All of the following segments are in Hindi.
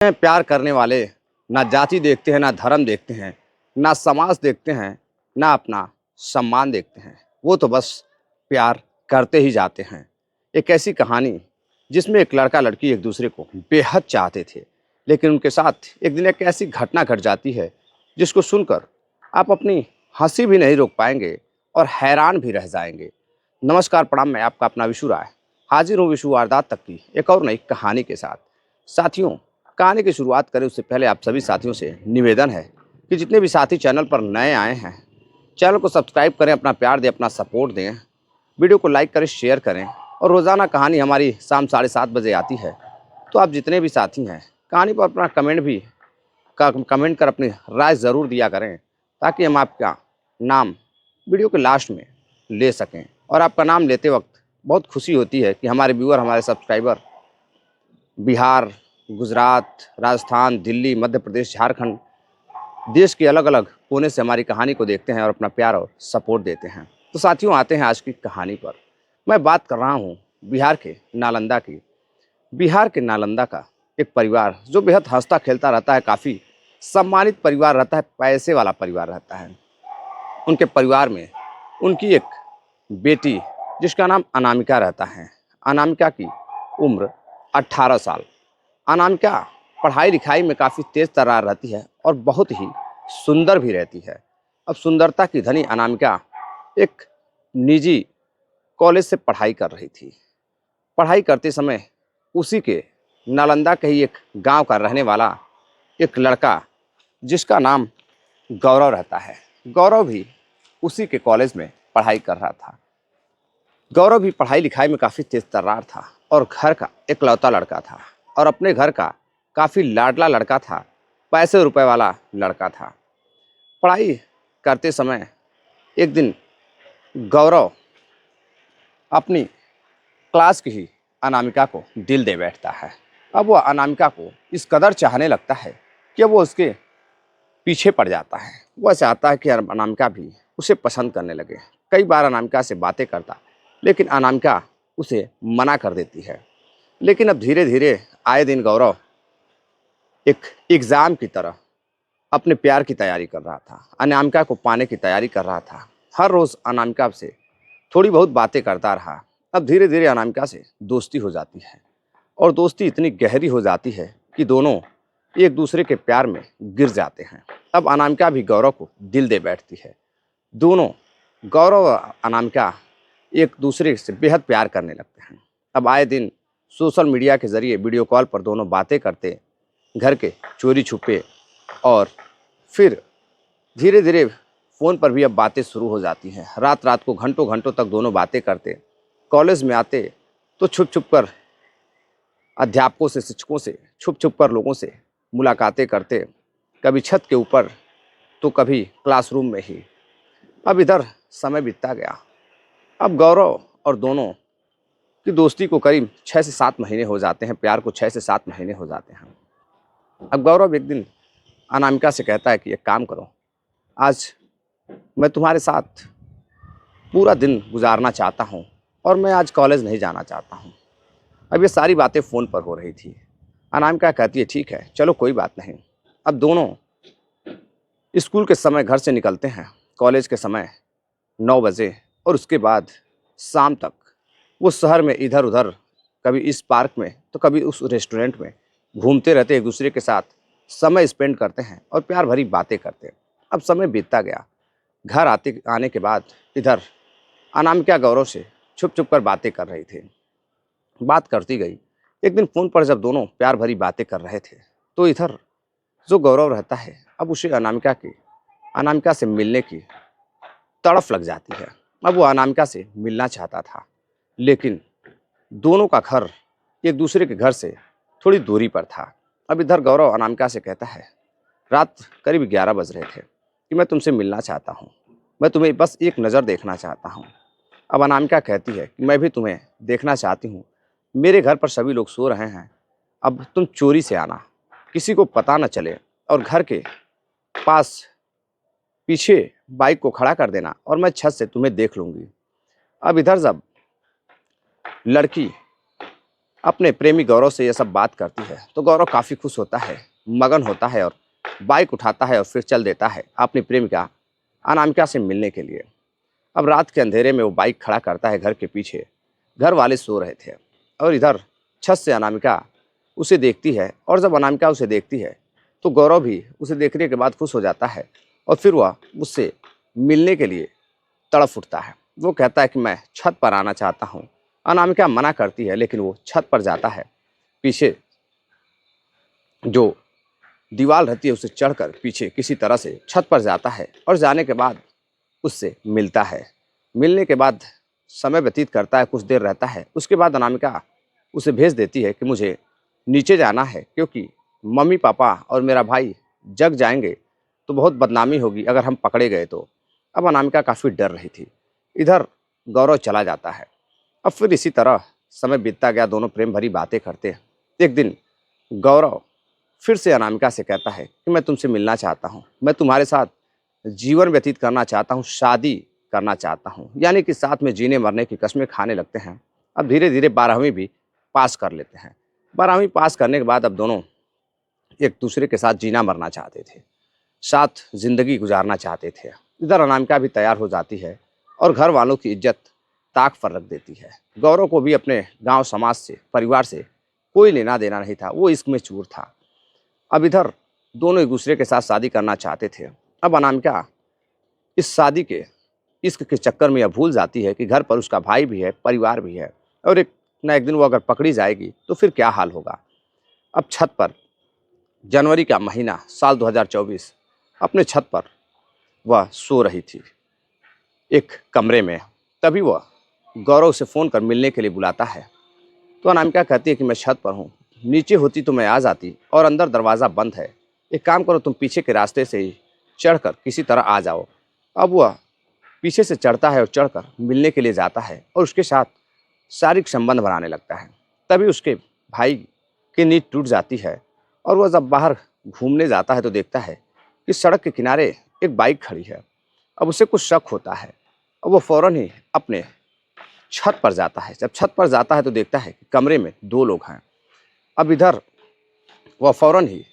प्यार करने वाले ना जाति देखते हैं, ना धर्म देखते हैं, ना समाज देखते हैं, ना अपना सम्मान देखते हैं। वो तो बस प्यार करते ही जाते हैं। एक ऐसी कहानी जिसमें एक लड़का लड़की एक दूसरे को बेहद चाहते थे, लेकिन उनके साथ एक दिन एक ऐसी घटना घट जाती है जिसको सुनकर आप अपनी हंसी भी नहीं रोक पाएंगे और हैरान भी रह जाएंगे। नमस्कार, प्रणाम। मैं आपका अपना विशु राय हाजिर हूँ विशु वारदात तक की एक और नई कहानी के साथ। साथियों, कहानी की शुरुआत करें उससे पहले आप सभी साथियों से निवेदन है कि जितने भी साथी चैनल पर नए आए हैं, चैनल को सब्सक्राइब करें, अपना प्यार दें, अपना सपोर्ट दें, वीडियो को लाइक करें, शेयर करें। और रोज़ाना कहानी हमारी शाम 7:30 बजे आती है, तो आप जितने भी साथी हैं कहानी पर अपना कमेंट कर अपनी राय ज़रूर दिया करें, ताकि हम आपका नाम वीडियो के लास्ट में ले सकें। और आपका नाम लेते वक्त बहुत खुशी होती है कि हमारे व्यूअर, हमारे सब्सक्राइबर बिहार, गुजरात, राजस्थान, दिल्ली, मध्य प्रदेश, झारखंड, देश के अलग अलग कोने से हमारी कहानी को देखते हैं और अपना प्यार और सपोर्ट देते हैं। तो साथियों, आते हैं आज की कहानी पर। मैं बात कर रहा हूँ बिहार के नालंदा की। बिहार के नालंदा का एक परिवार जो बेहद हंसता खेलता रहता है, काफ़ी सम्मानित परिवार रहता है, पैसे वाला परिवार रहता है। उनके परिवार में उनकी एक बेटी जिसका नाम अनामिका रहता है। अनामिका की उम्र 18 साल। अनामिका पढ़ाई लिखाई में काफ़ी तेज़ तर्रार रहती है और बहुत ही सुंदर भी रहती है। अब सुंदरता की धनी अनामिका एक निजी कॉलेज से पढ़ाई कर रही थी। पढ़ाई करते समय उसी के नालंदा के ही एक गांव का रहने वाला एक लड़का जिसका नाम गौरव रहता है, गौरव भी उसी के कॉलेज में पढ़ाई कर रहा था। गौरव भी पढ़ाई लिखाई में काफ़ी तेज तर्रार था और घर का इकलौता लड़का था और अपने घर का काफ़ी लाडला लड़का था, पैसे रुपए वाला लड़का था। पढ़ाई करते समय एक दिन गौरव अपनी क्लास की ही अनामिका को दिल दे बैठता है। अब वह अनामिका को इस कदर चाहने लगता है कि वो उसके पीछे पड़ जाता है। वह चाहता है कि अनामिका भी उसे पसंद करने लगे। कई बार अनामिका से बातें करता, लेकिन अनामिका उसे मना कर देती है। लेकिन अब धीरे धीरे आए दिन गौरव एक एग्ज़ाम की तरह अपने प्यार की तैयारी कर रहा था, अनामिका को पाने की तैयारी कर रहा था। हर रोज़ अनामिका से थोड़ी बहुत बातें करता रहा। अब धीरे धीरे अनामिका से दोस्ती हो जाती है और दोस्ती इतनी गहरी हो जाती है कि दोनों एक दूसरे के प्यार में गिर जाते हैं। अब अनामिका भी गौरव को दिल दे बैठती है। दोनों, गौरव और अनामिका, एक दूसरे से बेहद प्यार करने लगते हैं। अब आए दिन सोशल मीडिया के ज़रिए वीडियो कॉल पर दोनों बातें करते, घर के चोरी छुपे, और फिर धीरे धीरे फ़ोन पर भी अब बातें शुरू हो जाती हैं। रात रात को घंटों घंटों तक दोनों बातें करते। कॉलेज में आते तो छुप छुप कर अध्यापकों से, शिक्षकों से छुप छुप कर लोगों से मुलाकातें करते, कभी छत के ऊपर तो कभी क्लासरूम में ही। अब इधर समय बीतता गया। अब गौरव और दोनों की दोस्ती को करीब 6 से 7 महीने हो जाते हैं, प्यार को 6 से 7 महीने हो जाते हैं। अब गौरव एक दिन अनामिका से कहता है कि एक काम करो, आज मैं तुम्हारे साथ पूरा दिन गुजारना चाहता हूँ और मैं आज कॉलेज नहीं जाना चाहता हूँ। अब ये सारी बातें फ़ोन पर हो रही थी। अनामिका कहती है ठीक है, चलो कोई बात नहीं। अब दोनों स्कूल के समय घर से निकलते हैं, कॉलेज के समय 9 बजे, और उसके बाद शाम तक वो शहर में इधर उधर, कभी इस पार्क में तो कभी उस रेस्टोरेंट में घूमते रहते, एक दूसरे के साथ समय स्पेंड करते हैं और प्यार भरी बातें करते हैं। अब समय बीतता गया। घर आने के बाद इधर अनामिका गौरव से छुप छुप कर बातें कर रही थी। बात करती गई। एक दिन फ़ोन पर जब दोनों प्यार भरी बातें कर रहे थे, तो इधर जो गौरव रहता है, अब उसे अनामिका से मिलने की तड़फ लग जाती है। अब वो अनामिका से मिलना चाहता था, लेकिन दोनों का घर एक दूसरे के घर से थोड़ी दूरी पर था। अब इधर गौरव अनामिका से कहता है, रात करीब 11 बज रहे थे, कि मैं तुमसे मिलना चाहता हूँ, मैं तुम्हें बस एक नज़र देखना चाहता हूँ। अब अनामिका कहती है कि मैं भी तुम्हें देखना चाहती हूँ, मेरे घर पर सभी लोग सो रहे हैं, अब तुम चोरी से आना, किसी को पता न चले, और घर के पास पीछे बाइक को खड़ा कर देना और मैं छत से तुम्हें देख लूँगी। अब इधर जब लड़की अपने प्रेमी गौरव से यह सब बात करती है तो गौरव काफ़ी खुश होता है, मगन होता है और बाइक उठाता है और फिर चल देता है अपनी प्रेमिका अनामिका से मिलने के लिए। अब रात के अंधेरे में वो बाइक खड़ा करता है घर के पीछे। घर वाले सो रहे थे और इधर छत से अनामिका उसे देखती है और जब अनामिका उसे देखती है तो गौरव भी उसे देखने के बाद खुश हो जाता है और फिर वह उससे मिलने के लिए तड़प उठता है। वो कहता है कि मैं छत पर आना चाहता हूँ। अनामिका मना करती है लेकिन वो छत पर जाता है। पीछे जो दीवार रहती है उसे चढ़कर पीछे किसी तरह से छत पर जाता है और जाने के बाद उससे मिलता है। मिलने के बाद समय व्यतीत करता है, कुछ देर रहता है। उसके बाद अनामिका उसे भेज देती है कि मुझे नीचे जाना है क्योंकि मम्मी पापा और मेरा भाई जग जाएंगे तो बहुत बदनामी होगी अगर हम पकड़े गए तो। अब अनामिका काफ़ी डर रही थी। इधर गौरव चला जाता है। अब फिर इसी तरह समय बीतता गया, दोनों प्रेम भरी बातें करते। एक दिन गौरव फिर से अनामिका से कहता है कि मैं तुमसे मिलना चाहता हूँ, मैं तुम्हारे साथ जीवन व्यतीत करना चाहता हूँ, शादी करना चाहता हूँ। यानी कि साथ में जीने मरने की कस्में खाने लगते हैं। अब धीरे धीरे 12वीं भी पास कर लेते हैं। 12वीं पास करने के बाद अब दोनों एक दूसरे के साथ जीना मरना चाहते थे, साथ जिंदगी गुजारना चाहते थे। इधर अनामिका भी तैयार हो जाती है और घर वालों की इज्जत ताक पर रख देती है। गौरव को भी अपने गांव समाज से, परिवार से कोई लेना देना नहीं था, वो इश्क में चूर था। अब इधर दोनों एक दूसरे के साथ शादी करना चाहते थे। अब अनामिका इस शादी के इश्क के चक्कर में यह भूल जाती है कि घर पर उसका भाई भी है, परिवार भी है और एक ना एक दिन वो अगर पकड़ी जाएगी तो फिर क्या हाल होगा। अब छत पर जनवरी का महीना साल 2024, अपने छत पर वह सो रही थी एक कमरे में। तभी वह गौरव से फ़ोन कर मिलने के लिए बुलाता है तो अनामिका कहती है कि मैं छत पर हूँ, नीचे होती तो मैं आ जाती और अंदर दरवाज़ा बंद है। एक काम करो, तुम पीछे के रास्ते से ही चढ़कर किसी तरह आ जाओ। अब वह पीछे से चढ़ता है और चढ़कर मिलने के लिए जाता है और उसके साथ शारीरिक संबंध बनाने लगता है। तभी उसके भाई की नींद टूट जाती है और वह जब बाहर घूमने जाता है तो देखता है कि सड़क के किनारे एक बाइक खड़ी है। अब उसे कुछ शक होता है और वो फ़ौरन ही अपने छत पर जाता है। जब छत पर जाता है तो देखता है कि कमरे में 2 लोग हैं। अब इधर वह फ़ौरन ही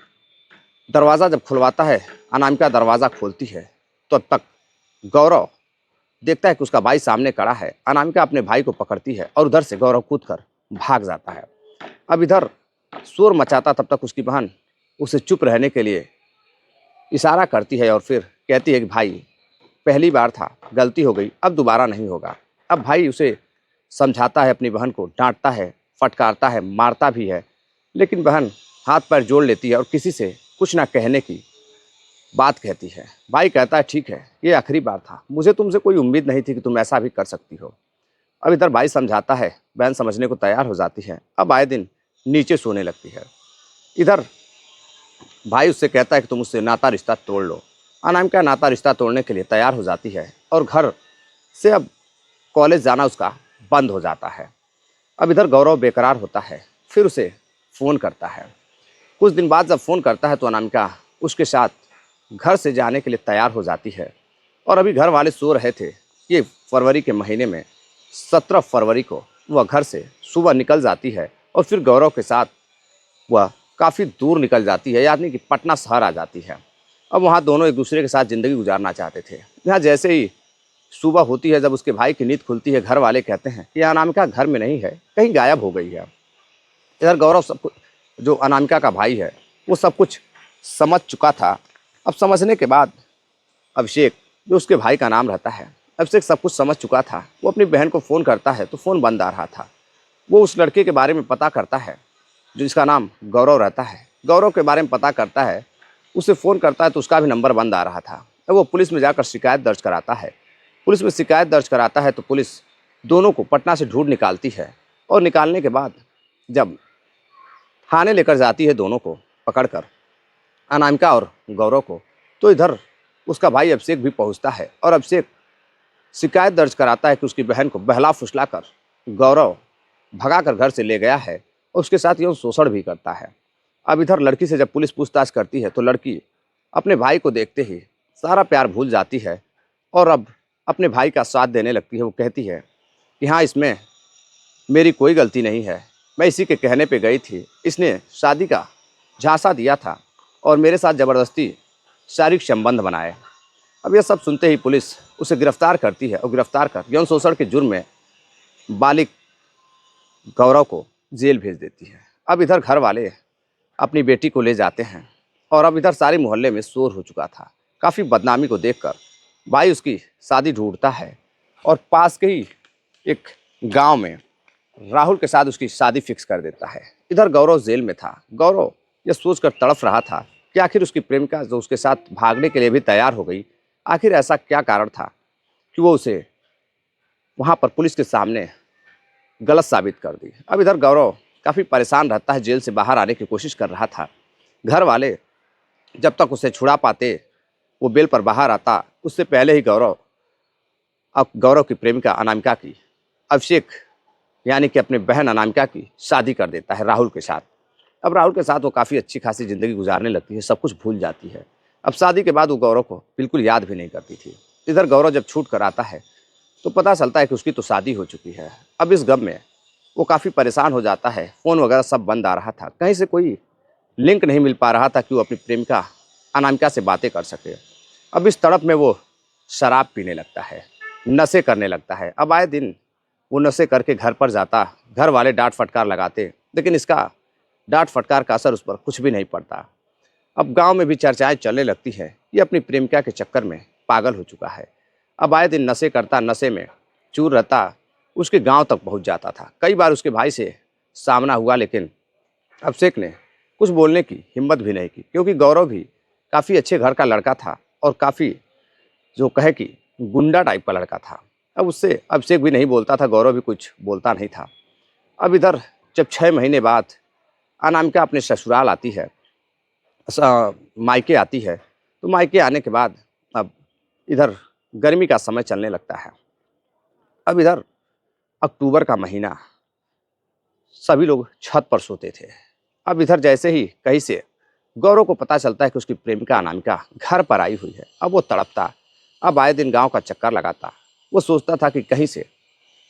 दरवाज़ा जब खुलवाता है, अनामिका दरवाज़ा खोलती है तो तब तक गौरव देखता है कि उसका भाई सामने खड़ा है। अनामिका अपने भाई को पकड़ती है और उधर से गौरव कूदकर भाग जाता है। अब इधर शोर मचाता तब तक उसकी बहन उसे चुप रहने के लिए इशारा करती है और फिर कहती है कि भाई, पहली बार था, गलती हो गई, अब दोबारा नहीं होगा। अब भाई उसे समझाता है, अपनी बहन को डांटता है, फटकारता है, मारता भी है, लेकिन बहन हाथ पैर जोड़ लेती है और किसी से कुछ ना कहने की बात कहती है। भाई कहता है ठीक है, ये आखिरी बार था, मुझे तुमसे कोई उम्मीद नहीं थी कि तुम ऐसा भी कर सकती हो। अब इधर भाई समझाता है, बहन समझने को तैयार हो जाती है। अब आए दिन नीचे सोने लगती है। इधर भाई उससे कहता है कि तुम उससे नाता रिश्ता तोड़ लो। अनामिका नाता रिश्ता तोड़ने के लिए तैयार हो जाती है और घर से अब कॉलेज जाना उसका बंद हो जाता है। अब इधर गौरव बेकरार होता है, फिर उसे फ़ोन करता है। कुछ दिन बाद जब फ़ोन करता है तो अनामिका उसके साथ घर से जाने के लिए तैयार हो जाती है और अभी घर वाले सो रहे थे। ये फरवरी के महीने में 17 फरवरी को वह घर से सुबह निकल जाती है और फिर गौरव के साथ वह काफ़ी दूर निकल जाती है, यानी कि पटना शहर आ जाती है। अब वहाँ दोनों एक दूसरे के साथ ज़िंदगी गुजारना चाहते थे। यहाँ जैसे ही सुबह होती है, जब उसके भाई की नींद खुलती है, घर वाले कहते हैं कि अनामिका घर में नहीं है, कहीं गायब हो गई है। इधर गौरव सब कुछ, जो अनामिका का भाई है, वो सब कुछ समझ चुका था। अब समझने के बाद अभिषेक, जो उसके भाई का नाम रहता है, अभिषेक सब कुछ समझ चुका था। वो अपनी बहन को फ़ोन करता है तो फ़ोन बंद आ रहा था। वो उस लड़के के बारे में पता करता है जिसका नाम गौरव रहता है। गौरव के बारे में पता करता है, उसे फ़ोन करता है तो उसका भी नंबर बंद आ रहा था। अब वो पुलिस में जाकर शिकायत दर्ज कराता है। पुलिस में शिकायत दर्ज कराता है तो पुलिस दोनों को पटना से ढूंढ निकालती है और निकालने के बाद जब थाने लेकर जाती है दोनों को पकड़कर, अनामिका और गौरव को, तो इधर उसका भाई अभिषेक भी पहुंचता है और अभिषेक शिकायत दर्ज कराता है कि उसकी बहन को बहला फुसला कर गौरव भगा कर घर से ले गया है और उसके साथ यौन शोषण भी करता है। अब इधर लड़की से जब पुलिस पूछताछ करती है तो लड़की अपने भाई को देखते ही सारा प्यार भूल जाती है और अब अपने भाई का साथ देने लगती है। वो कहती है कि हाँ, इसमें मेरी कोई गलती नहीं है, मैं इसी के कहने पे गई थी। इसने शादी का झांसा दिया था और मेरे साथ ज़बरदस्ती शारीरिक संबंध बनाए। अब यह सब सुनते ही पुलिस उसे गिरफ्तार करती है और गिरफ्तार कर यौन शोषण के जुर्म में बालिग गौरव को जेल भेज देती है। अब इधर घर वाले अपनी बेटी को ले जाते हैं और अब इधर सारे मोहल्ले में शोर हो चुका था। काफ़ी बदनामी को देखकर भाई उसकी शादी ढूंढता है और पास के ही एक गांव में राहुल के साथ उसकी शादी फिक्स कर देता है। इधर गौरव जेल में था। गौरव यह सोचकर तड़फ रहा था कि आखिर उसकी प्रेमिका जो उसके साथ भागने के लिए भी तैयार हो गई, आखिर ऐसा क्या कारण था कि वो उसे वहाँ पर पुलिस के सामने गलत साबित कर दी। अब इधर गौरव काफ़ी परेशान रहता है, जेल से बाहर आने की कोशिश कर रहा था। घर वाले जब तक उसे छुड़ा पाते, वो बेल पर बाहर आता, उससे पहले ही गौरव की प्रेमिका अनामिका की अभिषेक यानी कि अपनी बहन अनामिका की शादी कर देता है राहुल के साथ। अब राहुल के साथ वो काफ़ी अच्छी खासी ज़िंदगी गुजारने लगती है, सब कुछ भूल जाती है। अब शादी के बाद वो गौरव को बिल्कुल याद भी नहीं करती थी। इधर गौरव जब छूट कर आता है तो पता चलता है कि उसकी तो शादी हो चुकी है। अब इस गम में वो काफ़ी परेशान हो जाता है। फ़ोन वगैरह सब बंद आ रहा था, कहीं से कोई लिंक नहीं मिल पा रहा था कि वो अपनी प्रेमिका अनामिका से बातें कर सके। अब इस तड़प में वो शराब पीने लगता है, नशे करने लगता है। अब आए दिन वो नशे करके घर पर जाता, घर वाले डांट फटकार लगाते, लेकिन इसका डांट फटकार का असर उस पर कुछ भी नहीं पड़ता। अब गांव में भी चर्चाएं चलने लगती है, ये अपनी प्रेमिका के चक्कर में पागल हो चुका है। अब आए दिन नशे करता, नशे में चूर रहता, उसके गांव तक पहुंच जाता था। कई बार उसके भाई से सामना हुआ, लेकिन अभिषेक ने कुछ बोलने की हिम्मत भी नहीं की, क्योंकि गौरव भी काफ़ी अच्छे घर का लड़का था और काफ़ी जो कहे कि गुंडा टाइप का लड़का था। अब उससे अभिषेक भी नहीं बोलता था, गौरव भी कुछ बोलता नहीं था। अब इधर जब 6 महीने बाद अनामिका अपने ससुराल आती है, मायके आती है, तो मायके आने के बाद अब इधर गर्मी का समय चलने लगता है। अब इधर अक्टूबर का महीना, सभी लोग छत पर सोते थे। अब इधर जैसे ही कहीं से गौरव को पता चलता है कि उसकी प्रेमिका अनामिका घर पर आई हुई है, अब वो तड़पता। अब आए दिन गांव का चक्कर लगाता। वो सोचता था कि कहीं से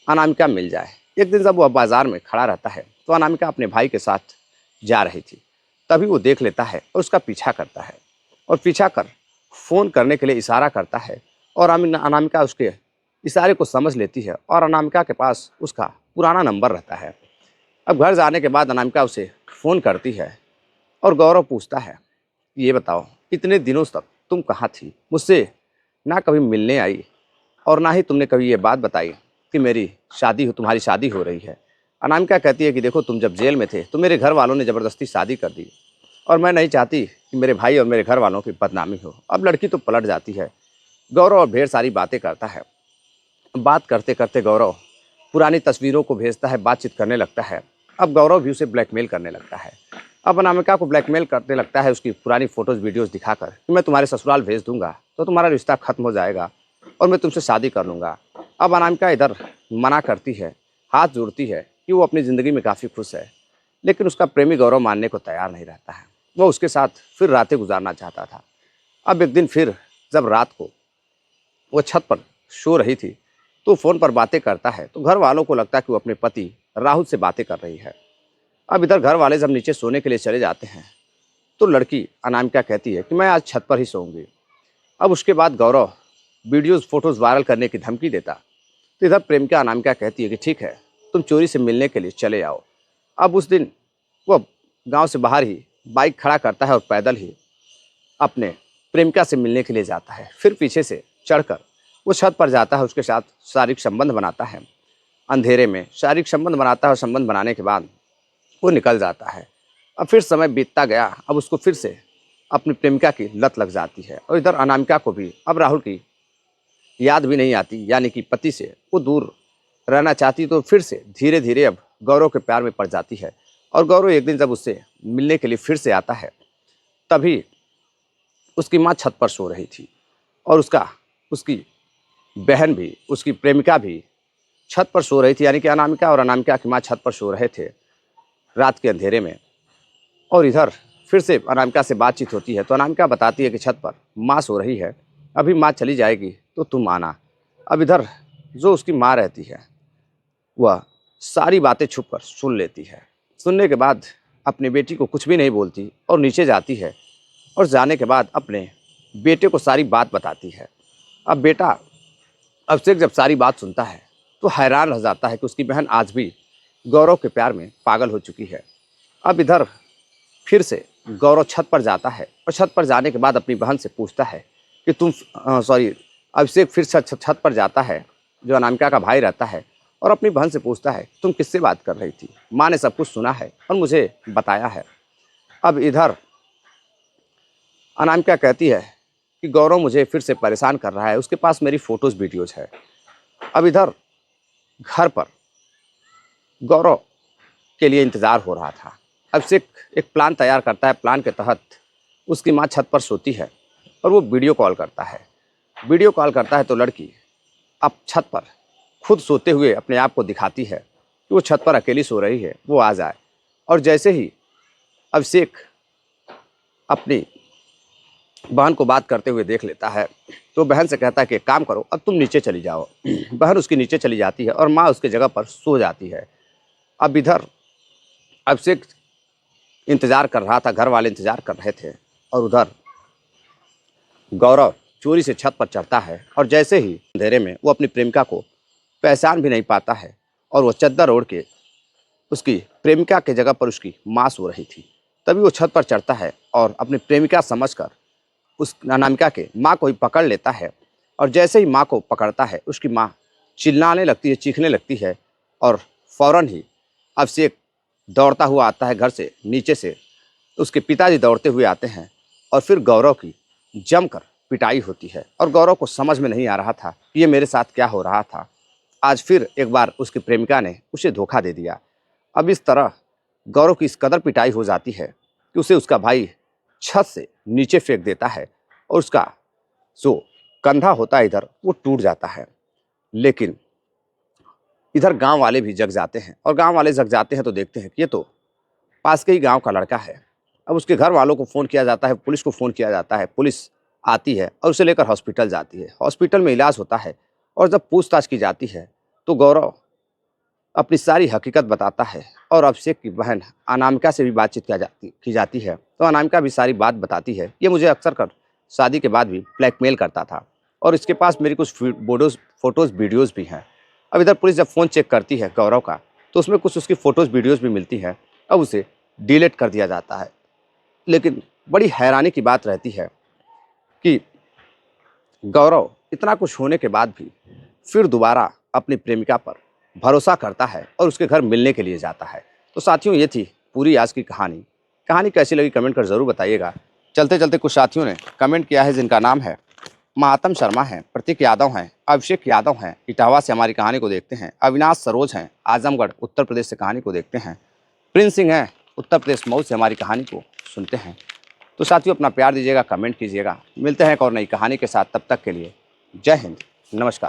अनामिका मिल जाए। एक दिन जब वह बाजार में खड़ा रहता है तो अनामिका अपने भाई के साथ जा रही थी। तभी वो देख लेता है और उसका पीछा करता है और पीछा कर फ़ोन करने के लिए इशारा करता है और अनामिका उसके इशारे को समझ लेती है और अनामिका के पास उसका पुराना नंबर रहता है। अब घर जाने के बाद अनामिका उसे फ़ोन करती है और गौरव पूछता है, ये बताओ इतने दिनों तक तुम कहाँ थी? मुझसे ना कभी मिलने आई और ना ही तुमने कभी ये बात बताई कि तुम्हारी शादी हो रही है। अनामिका कहती है कि देखो, तुम जब जेल में थे तो मेरे घर वालों ने ज़बरदस्ती शादी कर दी और मैं नहीं चाहती कि मेरे भाई और मेरे घर वालों की बदनामी हो। अब लड़की तो पलट जाती है। गौरव और ढेर सारी बातें करता है। बात करते करते गौरव पुरानी तस्वीरों को भेजता है, बातचीत करने लगता है। अब गौरव भी उसे ब्लैकमेल करने लगता है। अब अनामिका को ब्लैकमेल करने लगता है, उसकी पुरानी फ़ोटोज़ वीडियोज़ दिखाकर कि मैं तुम्हारे ससुराल भेज दूंगा तो तुम्हारा रिश्ता ख़त्म हो जाएगा और मैं तुमसे शादी कर लूँगा। अब अनामिका इधर मना करती है, हाथ जोड़ती है कि वो अपनी ज़िंदगी में काफ़ी खुश है, लेकिन उसका प्रेमी गौरव मानने को तैयार नहीं रहता है। वो उसके साथ फिर रातें गुजारना चाहता था। अब एक दिन फिर जब रात को वो छत पर सो रही थी तो फ़ोन पर बातें करता है, तो घर वालों को लगता है कि वो अपने पति राहुल से बातें कर रही है। अब इधर घर वाले जब नीचे सोने के लिए चले जाते हैं तो लड़की अनामिका कहती है कि मैं आज छत पर ही सोऊंगी। अब उसके बाद गौरव वीडियोज़ फ़ोटोज़ वायरल करने की धमकी देता, तो इधर प्रेमिका अनामिका कहती है कि ठीक है, तुम चोरी से मिलने के लिए चले आओ। अब उस दिन वो गांव से बाहर ही बाइक खड़ा करता है और पैदल ही अपने प्रेमिका से मिलने के लिए जाता है। फिर पीछे से चढ़कर वो छत पर जाता है, उसके साथ शारीरिक संबंध बनाता है। अंधेरे में शारीरिक संबंध बनाता है और संबंध बनाने के बाद वो निकल जाता है। अब फिर समय बीतता गया। अब उसको फिर से अपनी प्रेमिका की लत लग जाती है और इधर अनामिका को भी अब राहुल की याद भी नहीं आती, यानी कि पति से वो दूर रहना चाहती, तो फिर से धीरे धीरे अब गौरव के प्यार में पड़ जाती है। और गौरव एक दिन जब उससे मिलने के लिए फिर से आता है, तभी उसकी माँ छत पर सो रही थी और उसकी बहन भी, उसकी प्रेमिका भी छत पर सो रही थी, यानी कि अनामिका और अनामिका की माँ छत पर सो रहे थे रात के अंधेरे में। और इधर फिर से अनामिका से बातचीत होती है तो अनामिका बताती है कि छत पर माँ सो रही है, अभी माँ चली जाएगी तो तुम आना। अब इधर जो उसकी माँ रहती है वह सारी बातें छुप कर सुन लेती है सुनने के बाद अपनी बेटी को कुछ भी नहीं बोलती और नीचे जाती है और जाने के बाद अपने बेटे को सारी बात बताती है। अब बेटा अभिषेक जब सारी बात सुनता है तो हैरान रह जाता है कि उसकी बहन आज भी गौरव के प्यार में पागल हो चुकी है। अब इधर फिर से गौरव छत पर जाता है और छत पर जाने के बाद अपनी बहन से पूछता है कि अभिषेक फिर छत पर जाता है, जो अनामिका का भाई रहता है, और अपनी बहन से पूछता है तुम किससे बात कर रही थी? माँ ने सब कुछ सुना है और मुझे बताया है। अब इधर अनामिका कहती है कि गौरव मुझे फिर से परेशान कर रहा है, उसके पास मेरी फ़ोटोज़ वीडियोज़ है। अब इधर घर पर गौरव के लिए इंतज़ार हो रहा था। अभिषेक एक प्लान तैयार करता है। प्लान के तहत उसकी माँ छत पर सोती है और वो वीडियो कॉल करता है। वीडियो कॉल करता है तो लड़की अब छत पर खुद सोते हुए अपने आप को दिखाती है कि वो छत पर अकेली सो रही है, वो आ जाए। और जैसे ही अभिषेक अपनी बहन को बात करते हुए देख लेता है तो बहन से कहता है कि एक काम करो, अब तुम नीचे चली जाओ। बहन उसकी नीचे चली जाती है और माँ उसके जगह पर सो जाती है। अब इधर अभिषेक इंतज़ार कर रहा था, घर वाले इंतज़ार कर रहे थे, और उधर गौरव चोरी से छत पर चढ़ता है और जैसे ही अंधेरे में वो अपनी प्रेमिका को पहचान भी नहीं पाता है और वो चद्दर ओढ़ के उसकी प्रेमिका के जगह पर उसकी माँ सो रही थी। तभी वो छत पर चढ़ता है और अपनी प्रेमिका समझकर उस अनामिका के माँ को ही पकड़ लेता है। और जैसे ही माँ को पकड़ता है उसकी माँ चिल्लाने लगती है, चीखने लगती है, और फ़ौरन ही अभिषेक दौड़ता हुआ आता है घर से नीचे से। उसके पिताजी दौड़ते हुए आते हैं और फिर गौरव की जमकर पिटाई होती है और गौरव को समझ में नहीं आ रहा था कि ये मेरे साथ क्या हो रहा था। आज फिर एक बार उसकी प्रेमिका ने उसे धोखा दे दिया। अब इस तरह गौरव की इस कदर पिटाई हो जाती है कि उसे उसका भाई छत से नीचे फेंक देता है और उसका जो कंधा होता है इधर वो टूट जाता है। लेकिन इधर गांव वाले भी जग जाते हैं और गांव वाले जग जाते हैं तो देखते हैं कि ये तो पास के ही गांव का लड़का है। अब उसके घर वालों को फ़ोन किया जाता है, पुलिस को फ़ोन किया जाता है, पुलिस आती है और उसे लेकर हॉस्पिटल जाती है। हॉस्पिटल में इलाज होता है और जब पूछताछ की जाती है तो गौरव अपनी सारी हकीकत बताता है और अभिषेक की बहन अनामिका से भी बातचीत की जाती है तो अनामिका भी सारी बात बताती है। ये मुझे अक्सर कर शादी के बाद भी ब्लैकमेल करता था और इसके पास मेरी कुछ फ़ोटोज़ वीडियोज़ भी हैं। अब इधर पुलिस जब फ़ोन चेक करती है गौरव का तो उसमें कुछ उसकी फ़ोटोज़ वीडियोज़ भी मिलती हैं। अब उसे डिलीट कर दिया जाता है। लेकिन बड़ी हैरानी की बात रहती है कि गौरव इतना कुछ होने के बाद भी फिर दोबारा अपनी प्रेमिका पर भरोसा करता है और उसके घर मिलने के लिए जाता है। तो साथियों, ये थी पूरी आज की कहानी। कहानी कैसी लगी कमेंट कर ज़रूर बताइएगा। चलते चलते कुछ साथियों ने कमेंट किया है जिनका नाम है महात्म शर्मा हैं, प्रतीक यादव हैं, अभिषेक यादव हैं, इटावा से हमारी कहानी को देखते हैं, अविनाश सरोज हैं, आजमगढ़ उत्तर प्रदेश से कहानी को देखते हैं, प्रिंस सिंह हैं, उत्तर प्रदेश मऊ से हमारी कहानी को सुनते हैं। तो साथियों, अपना प्यार दीजिएगा, कमेंट कीजिएगा। मिलते हैं एक और नई कहानी के साथ, तब तक के लिए जय हिंद, नमस्कार।